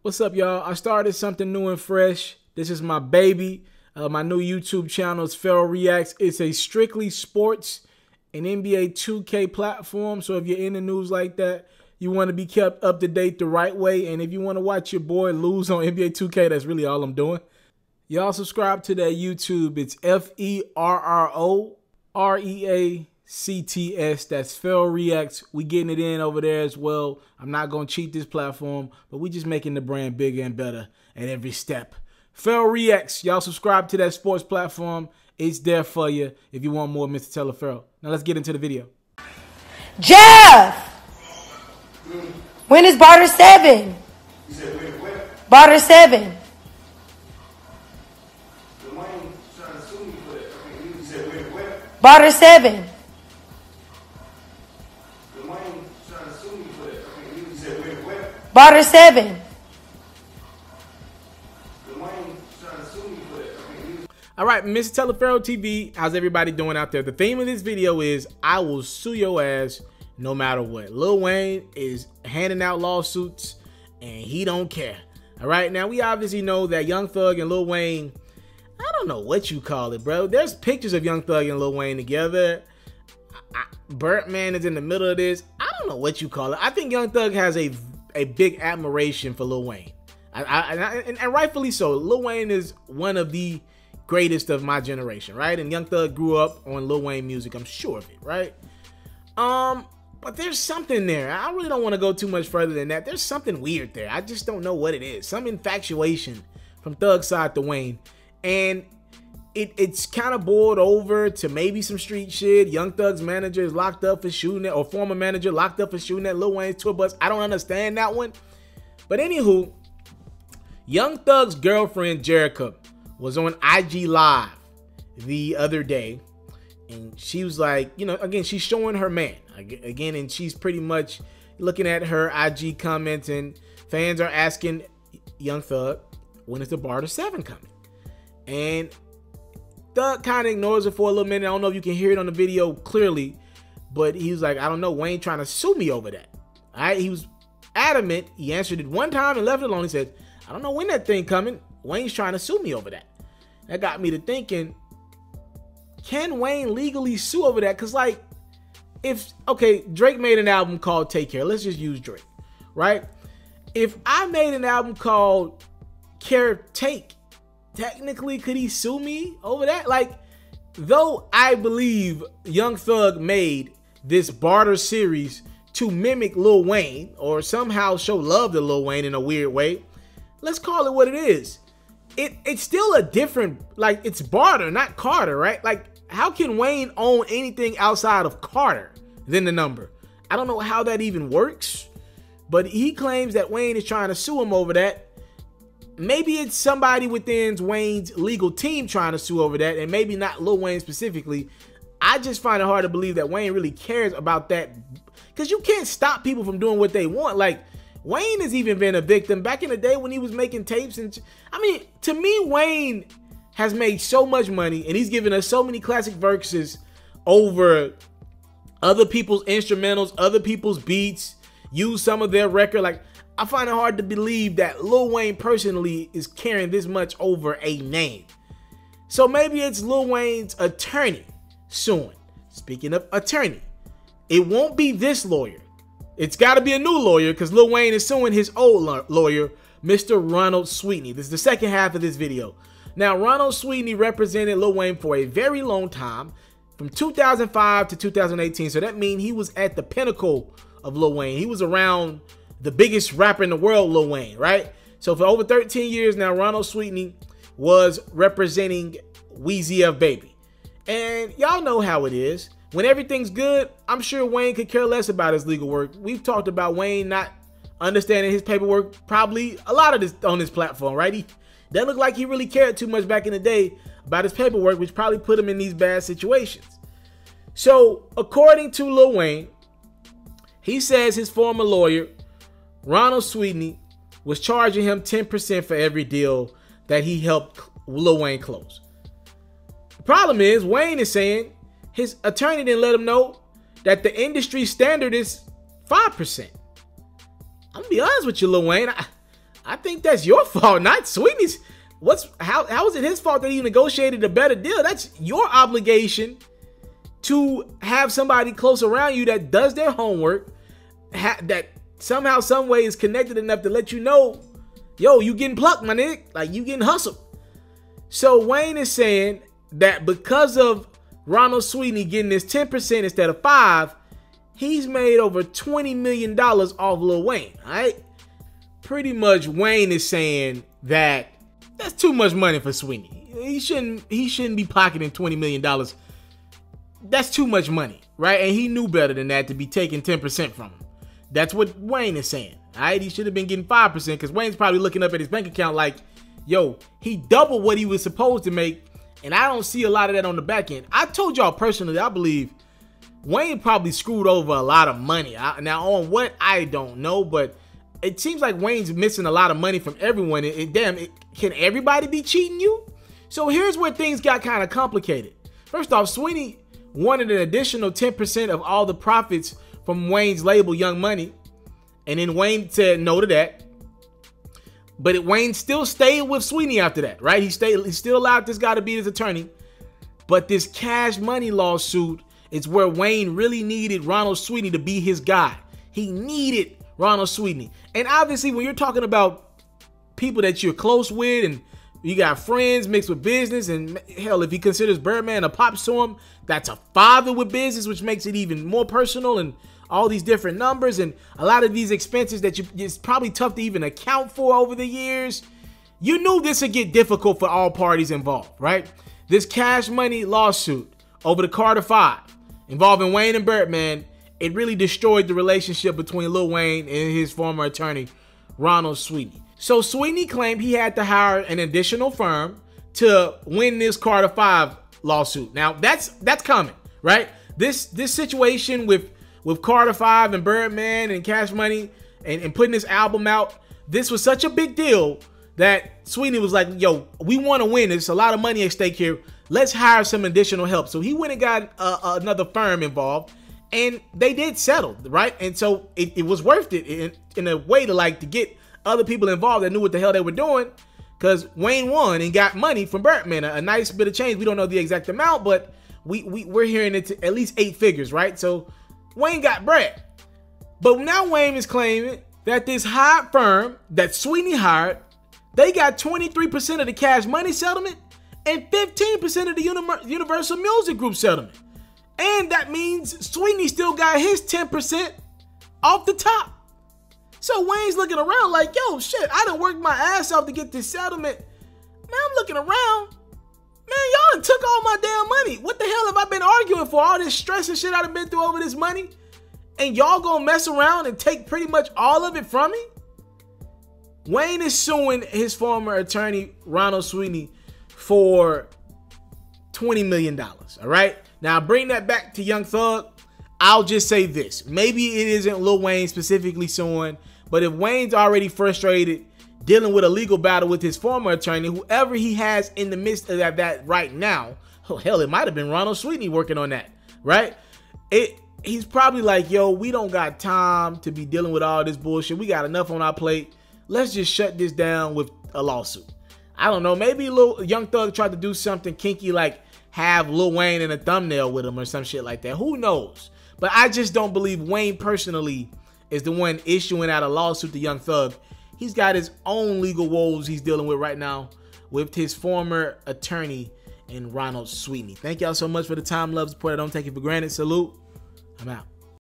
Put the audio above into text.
What's up, y'all? I started something new and fresh. This is my baby. My new YouTube channel is Ferro Reacts. It's a strictly sports and NBA 2K platform. So if you're in the news like that, you want to be kept up to date the right way. And if you want to watch your boy lose on NBA 2K, that's really all I'm doing. Y'all subscribe to that YouTube. It's FERROREACTS. That's Ferro Reacts. We getting it in over there as well. I'm not going to cheat this platform, but we just making the brand bigger and better at every step. Ferro Reacts. Y'all subscribe to that sports platform. It's there for you if you want more Mr. Taliaferro. Now let's get into the video. Jeff! When is Barter 7? You said when? Barter 7. Trying to sue me for that. You said when? Barter 7. Trying to sue me for that. You said when? Barter 7. Trying to sue me for that. All right, Mr. Taliaferro TV, how's everybody doing out there? The theme of this video is I will sue your ass no matter what. Lil Wayne is handing out lawsuits and he don't care. All right, now we obviously know that Young Thug and Lil Wayne, I don't know what you call it, bro. There's pictures of Young Thug and Lil Wayne together. Birdman is in the middle of this. I don't know what you call it. I think Young Thug has a big admiration for Lil Wayne. And rightfully so. Lil Wayne is one of the greatest of my generation, right? And Young Thug grew up on Lil Wayne music. I'm sure of it, right? But there's something there. I really don't want to go too much further than that. There's something weird there. I just don't know what it is. Some infatuation from Thug's side to Wayne. And it's kind of boiled over to maybe some street shit. Young Thug's manager is locked up for shooting it, or former manager locked up for shooting at Lil Wayne's tour bus. I don't understand that one. But anywho, Young Thug's girlfriend, Jerica, was on IG Live the other day. And she was like, you know, again, she's showing her man. Again, and she's pretty much looking at her IG comments, and fans are asking Young Thug, when is the Barter 7 coming? And Thug kind of ignores it for a little minute. I don't know if you can hear it on the video clearly, but he was like, I don't know, Wayne trying to sue me over that. All right, he was adamant. He answered it one time and left it alone. He said, I don't know when that thing coming. Wayne's trying to sue me over that. That got me to thinking, can Wayne legally sue over that? Because, like, okay, Drake made an album called Take Care. Let's just use Drake, right? If I made an album called Care Take, technically, could he sue me over that? Like, though I believe Young Thug made this Barter series to mimic Lil Wayne or somehow show love to Lil Wayne in a weird way, let's call it what it is. It's still a different, like, it's Barter, not Carter, right? Like, how can Wayne own anything outside of Carter than the number? I don't know how that even works, but he claims that Wayne is trying to sue him over that. Maybe it's somebody within Wayne's legal team trying to sue over that, and maybe not Lil Wayne specifically. I just find it hard to believe that Wayne really cares about that, because you can't stop people from doing what they want. Like, Wayne has even been a victim back in the day when he was making tapes. And I mean, to me, Wayne has made so much money, and he's given us so many classic verses over other people's instrumentals, other people's beats, use some of their record. Like, I find it hard to believe that Lil Wayne personally is caring this much over a name. So maybe it's Lil Wayne's attorney suing. Speaking of attorney, it won't be this lawyer. It's got to be a new lawyer, because Lil Wayne is suing his old lawyer, Mr. Ronald Sweetney. This is the second half of this video. Now, Ronald Sweetney represented Lil Wayne for a very long time, from 2005 to 2018. So that means he was at the pinnacle of Lil Wayne. He was around the biggest rapper in the world, Lil Wayne, right? So for over 13 years now, Ronald Sweetney was representing Weezy F Baby. And y'all know how it is. When everything's good, I'm sure Wayne could care less about his legal work. We've talked about Wayne not understanding his paperwork probably a lot of this on this platform, right? He doesn't look like he really cared too much back in the day about his paperwork, which probably put him in these bad situations. So, according to Lil Wayne, he says his former lawyer, Ronald Sweetney, was charging him 10% for every deal that he helped Lil Wayne close. The problem is, Wayne is saying his attorney didn't let him know that the industry standard is 5%. I'm gonna be honest with you, Lil Wayne. I think that's your fault, not Sweeney's. How is it his fault that he negotiated a better deal? That's your obligation to have somebody close around you that does their homework, that somehow, some way is connected enough to let you know, yo, you getting plucked, my nigga. Like, you getting hustled. So Wayne is saying that because of Ronald Sweeney getting this 10% instead of 5%, he's made over $20 million off Lil Wayne, all right? Pretty much Wayne is saying that that's too much money for Sweeney. He shouldn't be pocketing $20 million. That's too much money, right? And he knew better than that to be taking 10% from him. That's what Wayne is saying, all right? He should have been getting 5% because Wayne's probably looking up at his bank account like, yo, he doubled what he was supposed to make, and I don't see a lot of that on the back end. I told y'all personally, I believe Wayne probably screwed over a lot of money. Now, on what, I don't know, but it seems like Wayne's missing a lot of money from everyone. Can everybody be cheating you? So here's where things got kind of complicated. First off, Sweeney wanted an additional 10% of all the profits from Wayne's label, Young Money. And then Wayne said no to that. But Wayne still stayed with Sweeney after that, right? He still allowed this guy to be his attorney. But this Cash Money lawsuit is where Wayne really needed Ronald Sweeney to be his guy. He needed Ronald Sweeney. And obviously, when you're talking about people that you're close with and you got friends mixed with business, and hell, if he considers Birdman a pops to him, that's a father with business, which makes it even more personal, and all these different numbers and a lot of these expenses that it's probably tough to even account for over the years. You knew this would get difficult for all parties involved, right? This Cash Money lawsuit over the Carter 5 involving Wayne and Birdman, it really destroyed the relationship between Lil Wayne and his former attorney, Ronald Sweeney. So Sweeney claimed he had to hire an additional firm to win this Carter 5 lawsuit. Now, that's coming, right? This situation with Carter 5 and Birdman and Cash Money and putting this album out, this was such a big deal that Sweeney was like, yo, we want to win. There's a lot of money at stake here. Let's hire some additional help. So he went and got another firm involved, and they did settle, right? And so it was worth it in a way to get other people involved that knew what the hell they were doing, because Wayne won and got money from Birdman, a nice bit of change. We don't know the exact amount, but we're hearing it to at least 8 figures, right? So Wayne got bread. But now Wayne is claiming that this hired firm that Sweeney hired, they got 23% of the Cash Money settlement and 15% of the Universal Music Group settlement. And that means Sweeney still got his 10% off the top. So Wayne's looking around like, yo, shit, I done worked my ass off to get this settlement. Man, I'm looking around. Man, y'all done took all my damn money. What the hell have I been arguing for? All this stress and shit I done been through over this money? And y'all gonna mess around and take pretty much all of it from me? Wayne is suing his former attorney, Ronald Sweeney, for $20 million, all right? Now, bring that back to Young Thug. I'll just say this. Maybe it isn't Lil Wayne specifically suing, but if Wayne's already frustrated dealing with a legal battle with his former attorney, whoever he has in the midst of that right now, oh, hell, it might have been Ronald Sweeney working on that, right? He's probably like, yo, we don't got time to be dealing with all this bullshit. We got enough on our plate. Let's just shut this down with a lawsuit. I don't know. Maybe Young Thug tried to do something kinky like have Lil Wayne in a thumbnail with him or some shit like that. Who knows? But I just don't believe Wayne personally is the one issuing out a lawsuit to Young Thug. He's got his own legal woes he's dealing with right now with his former attorney and Ronald Sweeney. Thank y'all so much for the time, love, support. I don't take it for granted. Salute. I'm out.